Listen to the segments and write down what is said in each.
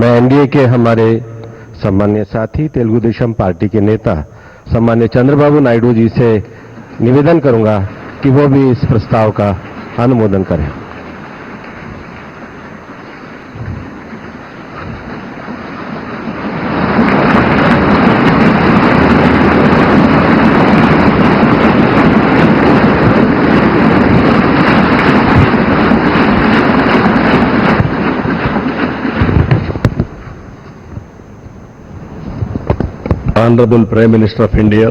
मैं एनडीए के हमारे सम्मान्य साथी तेलुगु देशम पार्टी के नेता सम्मान्य चंद्रबाबू नायडू जी से निवेदन करूंगा कि वो भी इस प्रस्ताव का अनुमोदन करें। Honorable Prime Minister of India,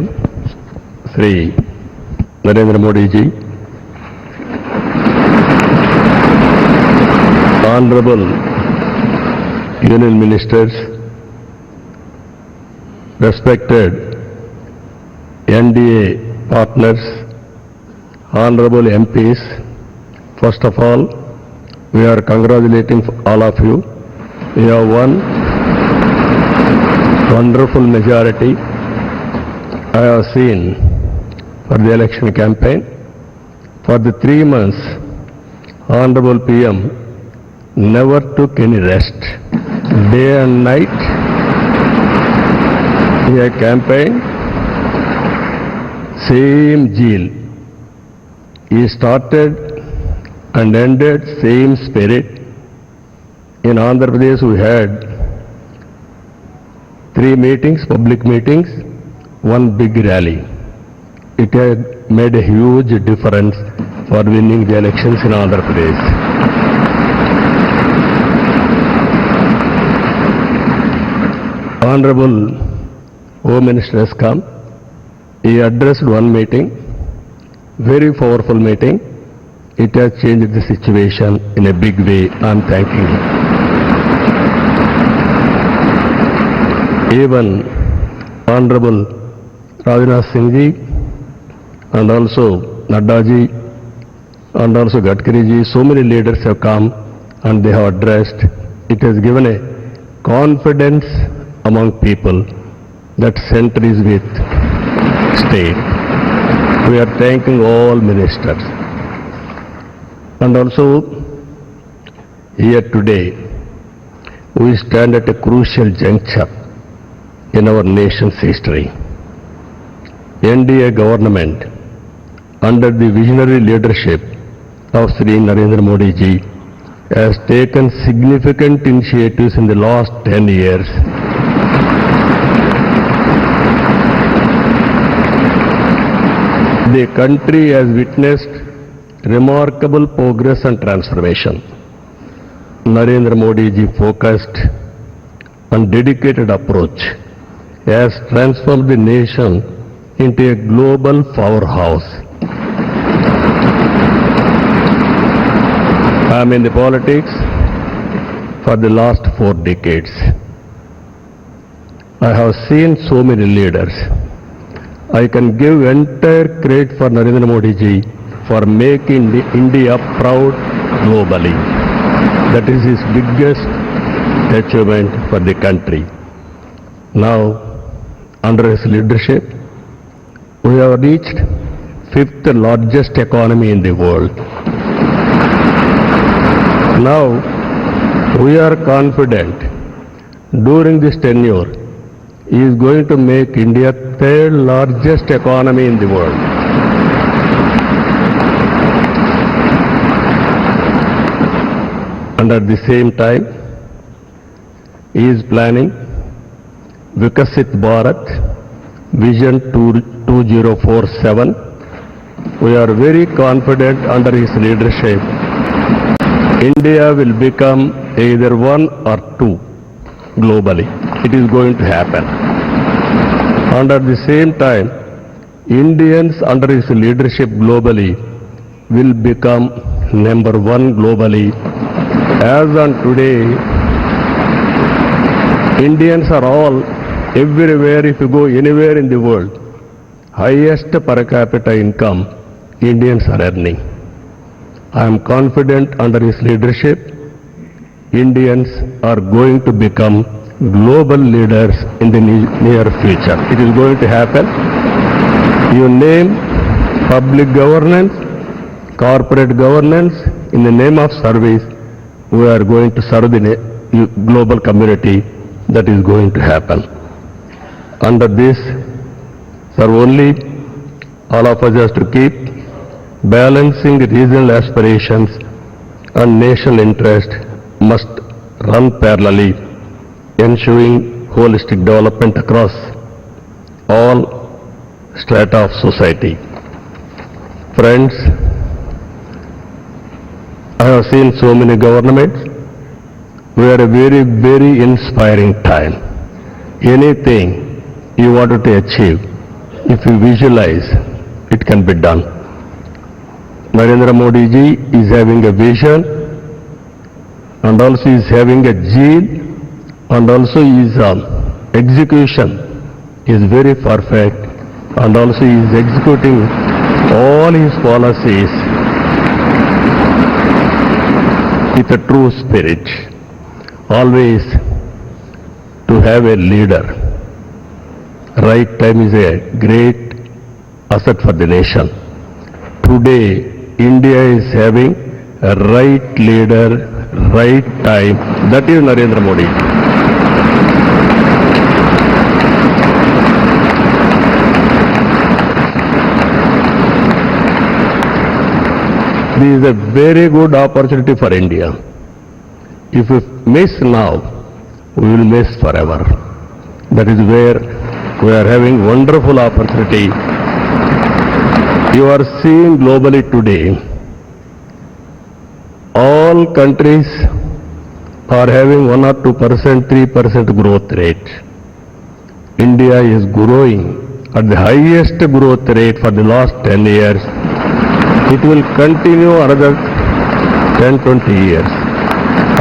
Shri Narendra Modi ji, Honorable Union Ministers, respected NDA partners, Honorable MPs, first of all, we are congratulating all of you. We have won wonderful majority I have seen for the election campaign. For the 3 months, Honorable PM never took any rest. Day and night, he had campaigned, same zeal. He started and ended same spirit. In Andhra Pradesh, we had 3 meetings, public meetings, 1 big rally. It had made a huge difference for winning the elections in Andhra Pradesh. Honorable Home Minister has come. He addressed 1 meeting, very powerful meeting. It has changed the situation in a big way. I am thanking him. Even Honorable Rajnath Singh ji and also Nadda ji and also Gadkari ji, so many leaders have come and they have addressed. It has given a confidence among people that center is with state. We are thanking all ministers. And also here today we stand at a crucial juncture in our nation's history. NDA government, under the visionary leadership of Shri Narendra Modi ji, has taken significant initiatives in the last 10 years. The country has witnessed remarkable progress and transformation. Narendra Modi ji focused and dedicated approach has transformed the nation into a global powerhouse. I am in the politics for the last 4 decades. I have seen so many leaders. I can give entire credit for Narendra Modi ji for making India proud globally. That is his biggest achievement for the country. Now, under his leadership, we have reached 5th largest economy in the world. Now, we are confident during this tenure, he is going to make India 3rd largest economy in the world. And at the same time, he is planning Vikasit Bharat Vision 2047. We are very confident under his leadership, India will become either 1 or 2 globally. It is going to happen. And at the same time, Indians under his leadership globally will become number 1 globally. As on today, Indians are all everywhere. If you go anywhere in the world, highest per capita income Indians are earning. I am confident under his leadership, Indians are going to become global leaders in the near future. It is going to happen. You name public governance, corporate governance, in the name of service, we are going to serve the global community that is going to happen. Under this, sir, only all of us has to keep balancing regional aspirations and national interest must run parallelly, ensuring holistic development across all strata of society. Friends, I have seen so many governments. We are a very, very inspiring time. Anything you wanted to achieve, if you visualize, it can be done. Narendra Modi ji is having a vision and also is having a zeal and also his execution is very perfect and also he is executing all his policies with a true spirit. Always to have a leader. Right time is a great asset for the nation. Today, India is having a right leader, right time. That is Narendra Modi. This is a very good opportunity for India. If we miss now, we will miss forever. That is where we are having wonderful opportunity. You are seeing globally today, all countries are having 1 or 2%, 3% growth rate. India is growing at the highest growth rate for the last 10 years. It will continue another 10, 20 years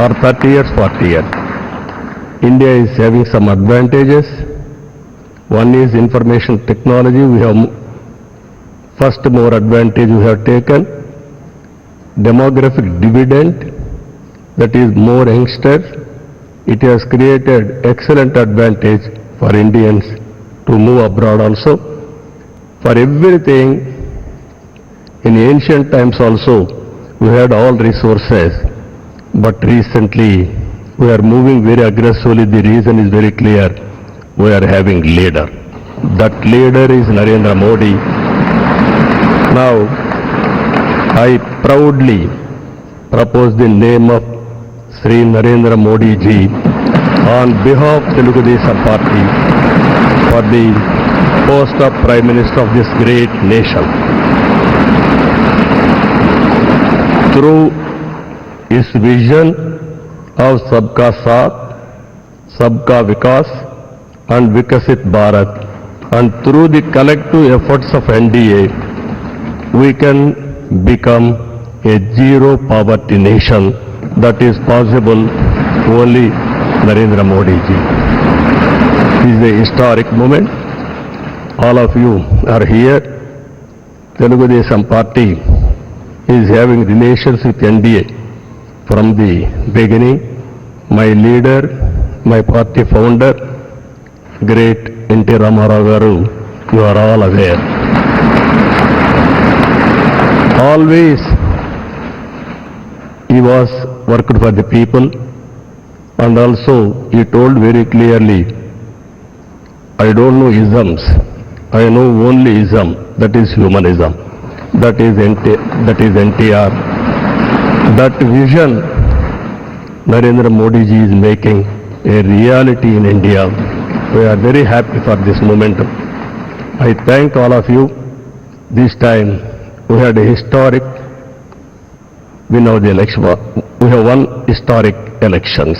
or 30 years, 40 years. India is having some advantages. One is information technology. We have first more advantage we have taken. Demographic dividend, that is more youngsters. It has created excellent advantage for Indians to move abroad also. For everything, in ancient times also, we had all resources, but recently we are moving very aggressively. The reason is very clear. We are having leader. That leader is Narendra Modi. Now, I proudly propose the name of Sri Narendra Modi ji on behalf of Telugu Desam Party for the post of Prime Minister of this great nation. Through his vision of Sabka Saath, Sabka Vikas and Vikasit Bharat, and through the collective efforts of NDA, we can become a zero poverty nation. That is possible only Narendra Modi ji. This is a historic moment. All of you are here. Telugu Desam Party is having relations with NDA from the beginning. My leader, my party founder, great N.T. Ramarao garu, you are all aware. Always he was worked for the people, and also he told very clearly, I don't know isms, I know only ism, that is humanism. That is NTR. That vision Narendra Modi ji is making a reality in India. We are very happy for this momentum. I thank all of you. This time we had a historic, we know the election, we have won historic elections.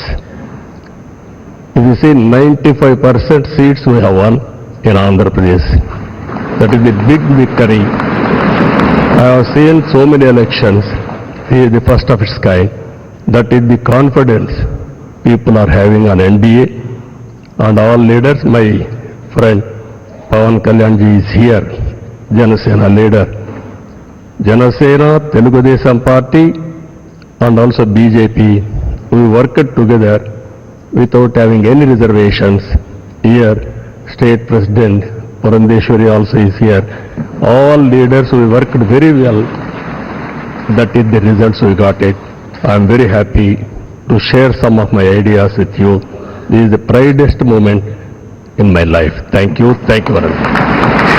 If you see 95% seats we have won in Andhra Pradesh. That is the big victory. I have seen so many elections. He is the first of its kind. That is the confidence people are having on NDA and all leaders. My friend Pawan Kalyan ji is here, Janasena leader. Janasena, Telugu Desam Party and also BJP, we worked together without having any reservations. Here, State President Purandeshwari also is here. All leaders, we worked very well. That is the results we got it. I am very happy to share some of my ideas with you. This is the proudest moment in my life. Thank you very much.